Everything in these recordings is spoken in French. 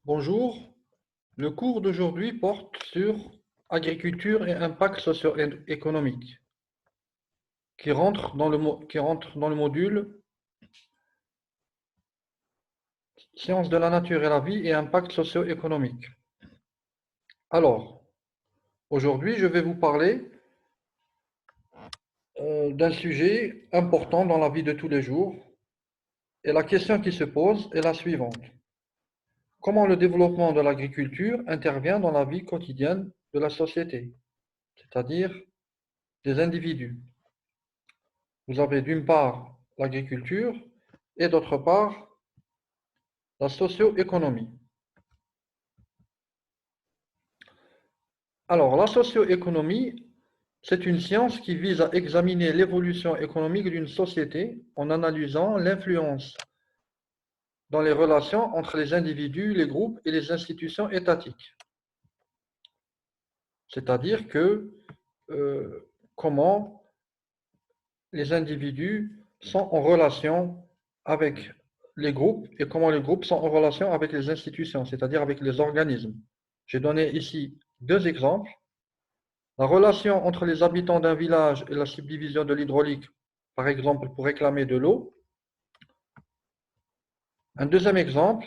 Bonjour, le cours d'aujourd'hui porte sur agriculture et impact socio-économique qui rentre dans le module sciences de la nature et la vie et impact socio-économique. Alors, aujourd'hui, je vais vous parler d'un sujet important dans la vie de tous les jours et la question qui se pose est la suivante. Comment le développement de l'agriculture intervient dans la vie quotidienne de la société, c'est-à-dire des individus? Vous avez d'une part l'agriculture et d'autre part la socio-économie. Alors, la socio-économie, c'est une science qui vise à examiner l'évolution économique d'une société en analysant l'influence dans les relations entre les individus, les groupes et les institutions étatiques. C'est-à-dire que comment les individus sont en relation avec les groupes et comment les groupes sont en relation avec les institutions, c'est-à-dire avec les organismes. J'ai donné ici deux exemples. La relation entre les habitants d'un village et la subdivision de l'hydraulique, par exemple pour réclamer de l'eau. Un deuxième exemple,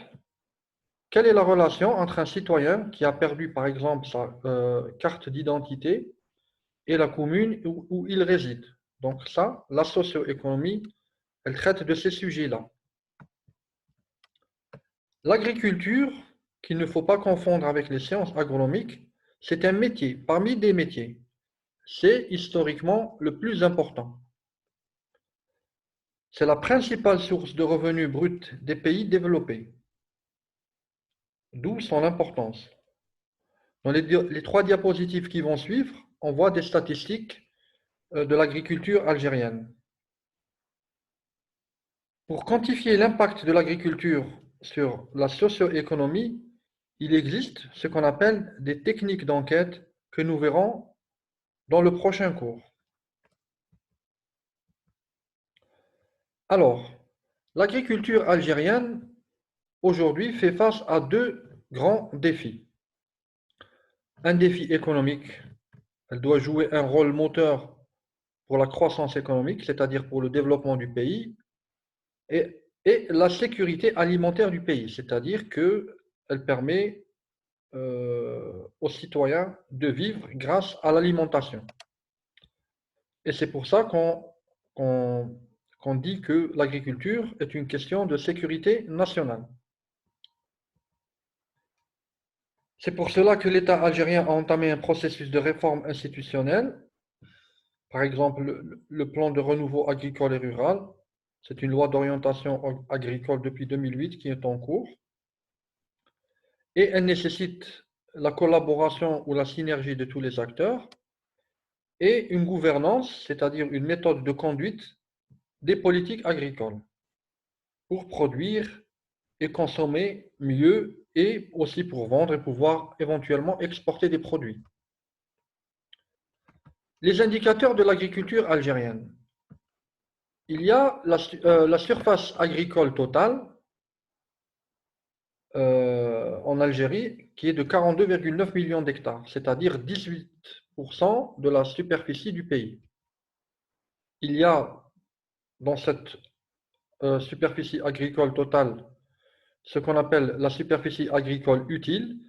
quelle est la relation entre un citoyen qui a perdu par exemple sa carte d'identité et la commune où il réside? Donc ça, la socio-économie, elle traite de ces sujets-là. L'agriculture, qu'il ne faut pas confondre avec les sciences agronomiques, c'est un métier parmi des métiers. C'est historiquement le plus important. C'est la principale source de revenus bruts des pays développés, d'où son importance. Dans les trois diapositives qui vont suivre, on voit des statistiques de l'agriculture algérienne. Pour quantifier l'impact de l'agriculture sur la socio-économie, il existe ce qu'on appelle des techniques d'enquête que nous verrons dans le prochain cours. Alors, l'agriculture algérienne aujourd'hui fait face à deux grands défis. Un défi économique, elle doit jouer un rôle moteur pour la croissance économique, c'est-à-dire pour le développement du pays, et la sécurité alimentaire du pays, c'est-à-dire qu'elle permet aux citoyens de vivre grâce à l'alimentation. Et c'est pour ça qu'on dit que l'agriculture est une question de sécurité nationale. C'est pour cela que l'État algérien a entamé un processus de réforme institutionnelle. Par exemple, le plan de renouveau agricole et rural, c'est une loi d'orientation agricole depuis 2008 qui est en cours. Et elle nécessite la collaboration ou la synergie de tous les acteurs et une gouvernance, c'est-à-dire une méthode de conduite des politiques agricoles pour produire et consommer mieux et aussi pour vendre et pouvoir éventuellement exporter des produits. Les indicateurs de l'agriculture algérienne. Il y a la surface agricole totale en Algérie qui est de 42,9 millions d'hectares, c'est-à-dire 18% de la superficie du pays. Il y a dans cette superficie agricole totale ce qu'on appelle la superficie agricole utile,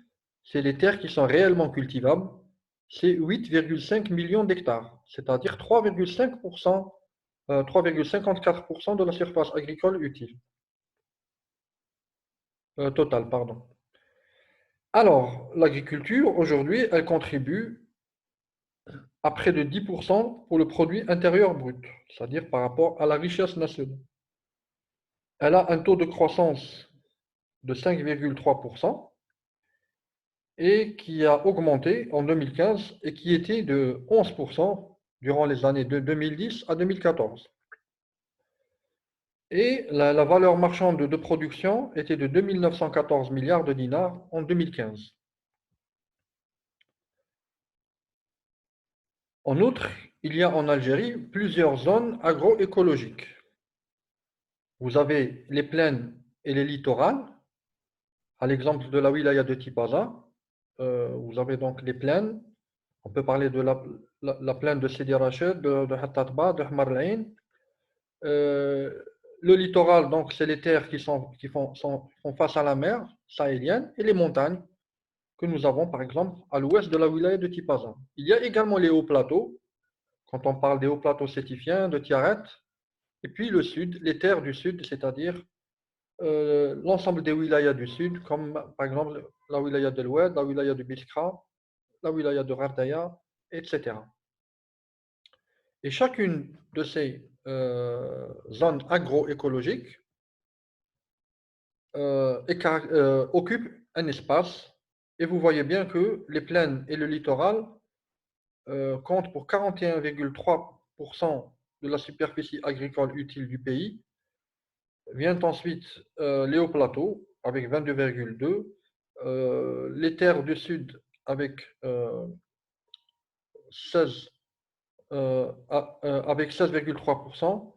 c'est les terres qui sont réellement cultivables, c'est 8,5 millions d'hectares, c'est-à-dire 3,5%, 3,54% de la surface agricole utile. Totale, pardon. Alors, l'agriculture, aujourd'hui, elle contribue à près de 10% pour le produit intérieur brut, c'est-à-dire par rapport à la richesse nationale. Elle a un taux de croissance de 5,3% et qui a augmenté en 2015 et qui était de 11% durant les années de 2010 à 2014. Et la valeur marchande de production était de 2 914 milliards de dinars en 2015. En outre, il y a en Algérie plusieurs zones agroécologiques. Vous avez les plaines et les littorales, À l'exemple de la wilaya de Tipaza, vous avez donc les plaines. On peut parler de la plaine de Sidi Rachid, de Hattatba, de Hamar Al-Ain. Euh, le littoral, donc, c'est les terres font face à la mer sahélienne et les montagnes que nous avons, par exemple, à l'ouest de la wilaya de Tipaza. Il y a également les hauts plateaux, quand on parle des hauts plateaux sétifiens, de Tiaret, et puis le sud, les terres du sud, c'est-à-dire l'ensemble des wilayas du sud, comme par exemple la wilaya de l'Oued, la wilaya de Biskra, la wilaya de Rardaya, etc. Et chacune de ces zones agroécologiques occupe un espace, et vous voyez bien que les plaines et le littoral comptent pour 41,3% de la superficie agricole utile du pays. Vient ensuite les hauts plateaux avec 22,2%, les terres du sud avec 16, avec 16,3%,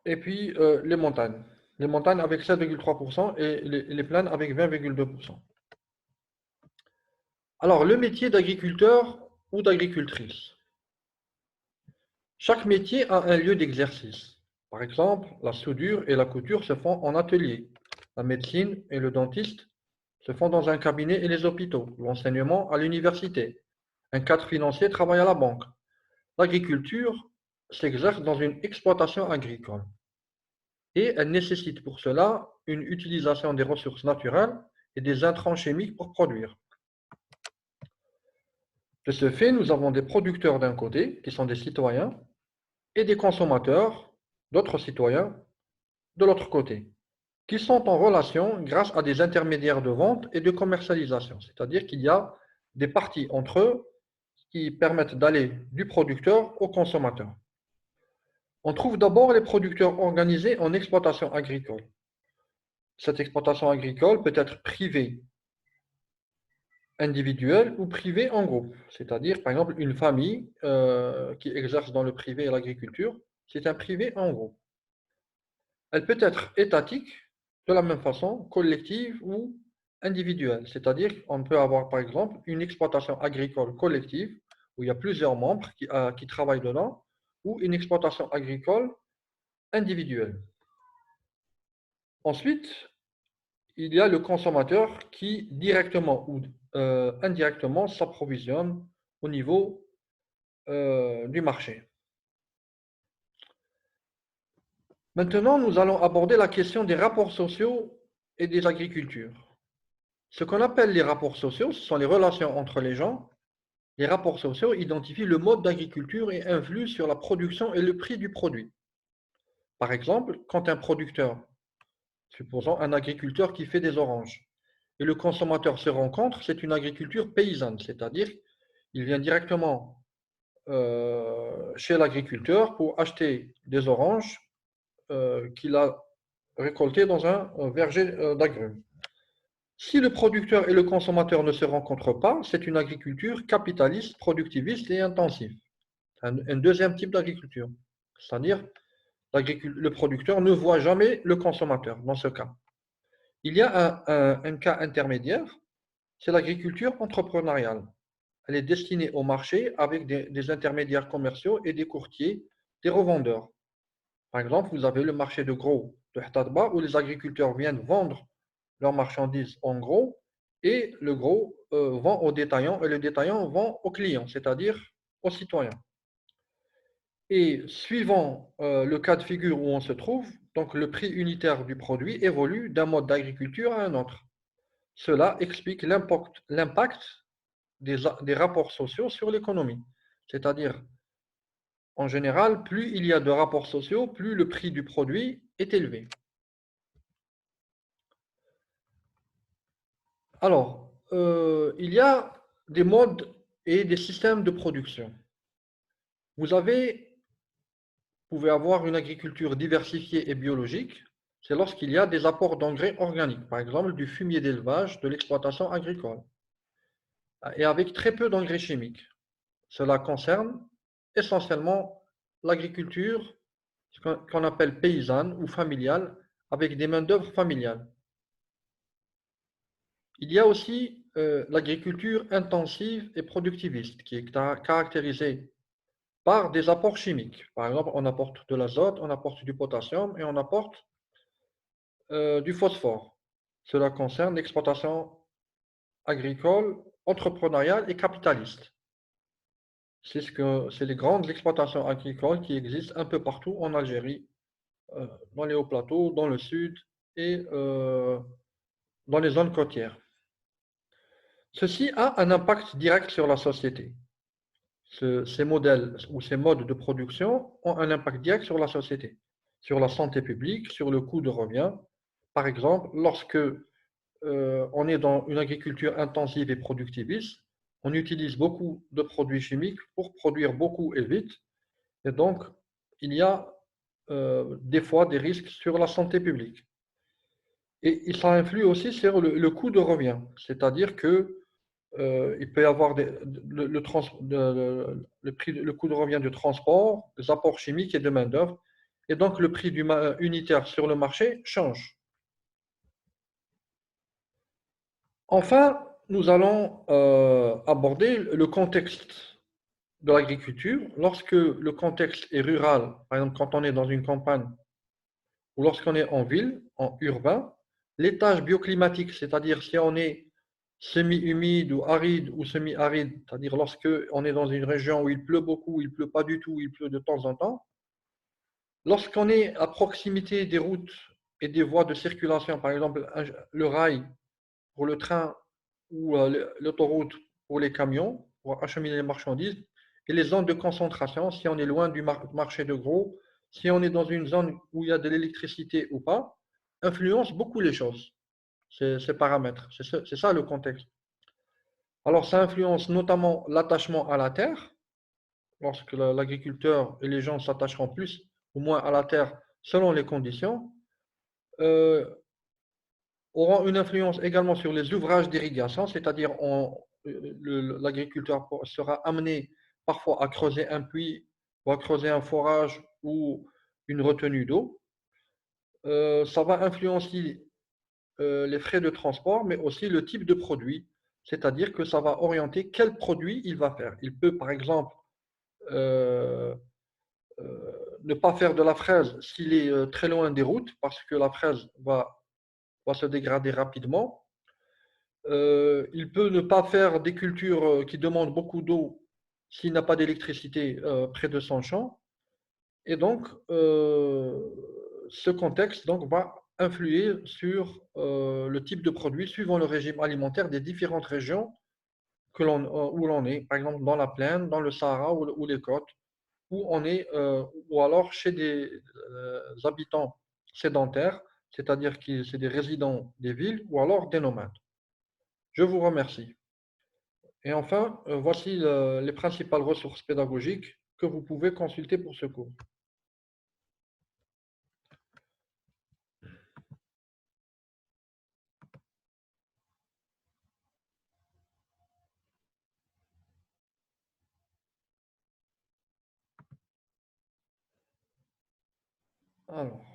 et puis les montagnes. Les montagnes avec 7,3% et les plaines avec 20,2%. Alors, le métier d'agriculteur ou d'agricultrice. Chaque métier a un lieu d'exercice. Par exemple, la soudure et la couture se font en atelier. La médecine et le dentiste se font dans un cabinet et les hôpitaux. L'enseignement à l'université. Un cadre financier travaille à la banque. L'agriculture s'exerce dans une exploitation agricole. Et elle nécessite pour cela une utilisation des ressources naturelles et des intrants chimiques pour produire. De ce fait, nous avons des producteurs d'un côté, qui sont des citoyens, et des consommateurs, d'autres citoyens, de l'autre côté, qui sont en relation grâce à des intermédiaires de vente et de commercialisation. C'est-à-dire qu'il y a des parties entre eux qui permettent d'aller du producteur au consommateur. On trouve d'abord les producteurs organisés en exploitation agricole. Cette exploitation agricole peut être privée, individuelle ou privée en groupe. C'est-à-dire, par exemple, une famille qui exerce dans le privé et l'agriculture, c'est un privé en groupe. Elle peut être étatique, de la même façon, collective ou individuelle. C'est-à-dire qu'on peut avoir, par exemple, une exploitation agricole collective, où il y a plusieurs membres qui travaillent dedans, ou une exploitation agricole individuelle. Ensuite, il y a le consommateur qui, directement ou indirectement, s'approvisionne au niveau du marché. Maintenant, nous allons aborder la question des rapports sociaux et des agricultures. Ce qu'on appelle les rapports sociaux, ce sont les relations entre les gens. Les rapports sociaux identifient le mode d'agriculture et influent sur la production et le prix du produit. Par exemple, quand un producteur, supposons un agriculteur qui fait des oranges, et le consommateur se rencontrent, c'est une agriculture paysanne, c'est-à-dire il vient directement chez l'agriculteur pour acheter des oranges qu'il a récoltées dans un verger d'agrumes. Si le producteur et le consommateur ne se rencontrent pas, c'est une agriculture capitaliste, productiviste et intensive. Un deuxième type d'agriculture. C'est-à-dire, le producteur ne voit jamais le consommateur dans ce cas. Il y a un cas intermédiaire, c'est l'agriculture entrepreneuriale. Elle est destinée au marché avec des intermédiaires commerciaux et des courtiers, des revendeurs. Par exemple, vous avez le marché de gros de Hattatba où les agriculteurs viennent vendre leurs marchandises en gros et le gros vend aux détaillants et le détaillant vend aux clients, c'est-à-dire aux citoyens. Et suivant le cas de figure où on se trouve, donc le prix unitaire du produit évolue d'un mode d'agriculture à un autre. Cela explique l'impact des rapports sociaux sur l'économie. C'est-à-dire, en général, plus il y a de rapports sociaux, plus le prix du produit est élevé. Alors, il y a des modes et des systèmes de production. Vous pouvez avoir une agriculture diversifiée et biologique. C'est lorsqu'il y a des apports d'engrais organiques, par exemple du fumier d'élevage, de l'exploitation agricole, et avec très peu d'engrais chimiques. Cela concerne essentiellement l'agriculture qu'on appelle paysanne ou familiale, avec des main-d'œuvre familiales. Il y a aussi l'agriculture intensive et productiviste, qui est caractérisée par des apports chimiques. Par exemple, on apporte de l'azote, on apporte du potassium et on apporte du phosphore. Cela concerne l'exploitation agricole, entrepreneuriale et capitaliste. C'est les grandes exploitations agricoles qui existent un peu partout en Algérie, dans les hauts plateaux, dans le sud et dans les zones côtières. Ceci a un impact direct sur la société. Ces modèles ou ces modes de production ont un impact direct sur la société, sur la santé publique, sur le coût de revient. Par exemple, lorsque on est dans une agriculture intensive et productiviste, on utilise beaucoup de produits chimiques pour produire beaucoup et vite. Et donc, il y a des fois des risques sur la santé publique. Et ça influe aussi sur le coût de revient. C'est-à-dire que il peut y avoir le coût de revient du transport, des apports chimiques et de main-d'œuvre. Et donc, le prix unitaire sur le marché change. Enfin, nous allons aborder le contexte de l'agriculture. Lorsque le contexte est rural, par exemple quand on est dans une campagne ou lorsqu'on est en ville, en urbain, les tâches bioclimatiques, c'est-à-dire si on est semi-humide ou semi-aride, c'est-à-dire lorsque on est dans une région où il pleut beaucoup, il pleut pas du tout, il pleut de temps en temps, lorsqu'on est à proximité des routes et des voies de circulation, par exemple le rail pour le train ou l'autoroute pour les camions, pour acheminer les marchandises, et les zones de concentration, si on est loin du marché de gros, si on est dans une zone où il y a de l'électricité ou pas, influencent beaucoup les choses, ces paramètres. C'est ça le contexte. Alors, ça influence notamment l'attachement à la terre, lorsque l'agriculteur et les gens s'attacheront plus ou moins à la terre selon les conditions. Euh, Auront une influence également sur les ouvrages d'irrigation, c'est-à-dire l'agriculteur sera amené parfois à creuser un puits ou à creuser un forage ou une retenue d'eau. Ça va influencer les frais de transport, mais aussi le type de produit, c'est-à-dire que ça va orienter quel produit il va faire. Il peut, par exemple, euh, ne pas faire de la fraise s'il est très loin des routes, parce que la fraise va se dégrader rapidement. Il peut ne pas faire des cultures qui demandent beaucoup d'eau s'il n'a pas d'électricité près de son champ. Et donc, ce contexte donc, va influer sur le type de produit suivant le régime alimentaire des différentes régions où l'on est, par exemple dans la plaine, dans le Sahara ou les côtes, où on est, ou alors chez des habitants sédentaires, c'est-à-dire que c'est des résidents des villes, ou alors des nomades. Je vous remercie. Et enfin, voici les principales ressources pédagogiques que vous pouvez consulter pour ce cours. Alors,